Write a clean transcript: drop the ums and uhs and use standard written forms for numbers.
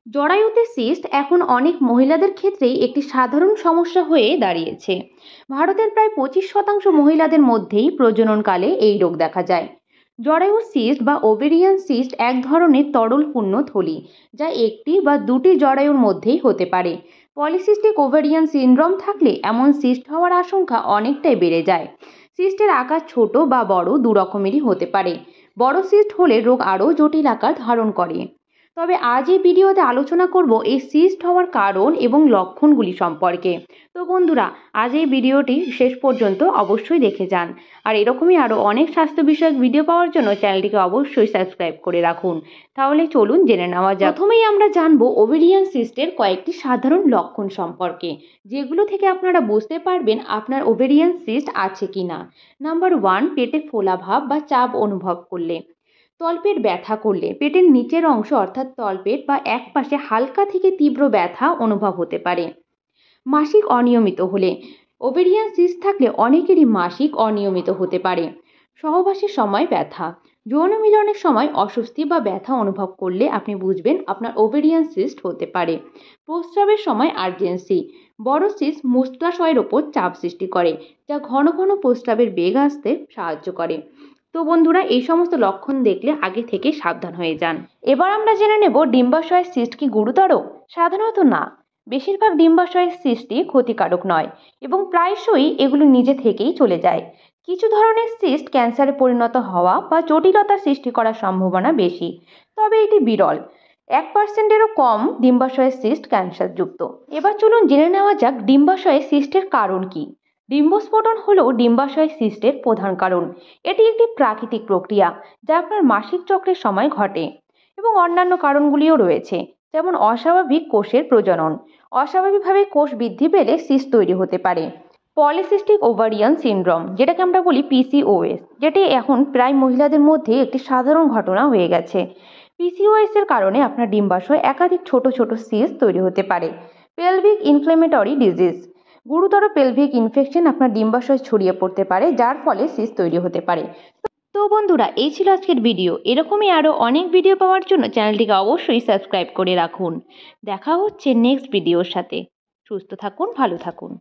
জরায়ুতে cyst এখন অনেক মহিলাদের ক্ষেত্রেই একটি সাধারণ সমস্যা হয়ে দাঁড়িয়েছে। ভারতের প্রায় 25% মহিলাদের মধ্যেই প্রজননকালে এই রোগ দেখা যায়। জরায়ু সিস্ট বা ওভেরিয়ান সিস্ট এক ধরনের তরল পূর্ণ থলি, যা একটি বা দুটি জরায়ুর মধ্যেই হতে পারে। পলিসিস্টিক ওভেরিয়ান সিনড্রোম থাকলে এমন সিস্ট হওয়ার আশঙ্কা অনেকটাই বেড়ে যায়। সিস্টের আকার ছোট বা বড় দু রকমেরই হতে পারে। বড় সিস্ট হলে রোগ আরও জটিল আকার ধারণ করে। তবে আজ এই ভিডিওতে আলোচনা করব এই সিস্ট হওয়ার কারণ এবং লক্ষণগুলি সম্পর্কে। তো বন্ধুরা, আজ এই ভিডিওটি শেষ পর্যন্ত অবশ্যই দেখে যান। আর এরকমই আরও অনেক স্বাস্থ্য বিষয়ক ভিডিও পাওয়ার জন্য চ্যানেলটিকে অবশ্যই সাবস্ক্রাইব করে রাখুন। তাহলে চলুন জেনে নেওয়া যাক। প্রথমেই আমরা জানবো ওভেরিয়ান সিস্টের কয়েকটি সাধারণ লক্ষণ সম্পর্কে, যেগুলো থেকে আপনারা বুঝতে পারবেন আপনার ওভেরিয়ান সিস্ট আছে কিনা। নাম্বার 1, পেটে ফোলাভাব বা চাপ অনুভব করলে। তলপেট ব্যথা করলে, পেটের নিচের অংশ অর্থাৎ তলপেট বা এক পাশে হালকা থেকে তীব্র ব্যথা অনুভব হতে পারে। মাসিক অনিয়মিত হলে, ওভেরিয়ান সিস্ট থাকলে অনেকেরই মাসিক অনিয়মিত হতে পারে। সহবাসের সময় ব্যথা, যৌন মিলনের সময় অস্বস্তি বা ব্যথা অনুভব করলে আপনি বুঝবেন আপনার ওভেরিয়ান সিস্ট হতে পারে। প্রস্রাবের সময় আর্জেন্সি, বড় সিস্ট মূত্রাশয়ের ওপর চাপ সৃষ্টি করে, যা ঘন ঘন প্রস্রাবের বেগ আসতে সাহায্য করে। তো বন্ধুরা, এই সমস্ত লক্ষণ দেখলে আগে থেকে সাবধান হয়ে যান। এবার আমরা জেনে নেব ডিম্বাশয়ের সিস্ট কি গুরুতর। সাধারণত না, বেশিরভাগ ডিম্বাশয়ের সিস্টই ক্ষতিকারক নয় এবং প্রায়শই এগুলো নিজে থেকেই চলে যায়। কিছু ধরনের সিস্ট ক্যান্সারে পরিণত হওয়া বা জটিলতা সৃষ্টি করার সম্ভাবনা বেশি, তবে এটি বিরল। 1%-এরও কম ডিম্বাশয়ের সিস্ট ক্যান্সারযুক্ত। এবার চলুন জেনে নেওয়া যাক ডিম্বাশয়ের সিস্টের কারণ কি। ডিম্বস্ফোটন হলো ডিম্বাশয় সিস্টের প্রধান কারণ। এটি একটি প্রাকৃতিক প্রক্রিয়া যা আপনার মাসিক চক্রের সময় ঘটে এবং অন্যান্য কারণগুলিও রয়েছে, যেমন অস্বাভাবিক কোষের প্রজনন। অস্বাভাবিকভাবে কোষ বৃদ্ধি পেলে সিস্ট তৈরি হতে পারে। পলিসিস্টিক ওভারিয়ান সিনড্রোম, যেটাকে আমরা বলি পিসিওএস, যেটি এখন প্রায় মহিলাদের মধ্যে একটি সাধারণ ঘটনা হয়ে গেছে। পিসিওএস এর কারণে আপনার ডিম্বাশয়ে একাধিক ছোট ছোট সিস্ট তৈরি হতে পারে। পেলভিক ইনফ্লেমেটরি ডিজিজ, গুরুতর পেলভিক ইনফেকশন আপনার ডিম্বাশয় ছড়িয়ে পড়তে পারে, যার ফলে সিস্ট তৈরি হতে পারে। তো বন্ধুরা, এই ছিল আজকের ভিডিও। এরকমই আরও অনেক ভিডিও পাওয়ার জন্য চ্যানেলটিকে অবশ্যই সাবস্ক্রাইব করে রাখুন। দেখা হচ্ছে নেক্সট ভিডিওর সাথে। সুস্থ থাকুন, ভালো থাকুন।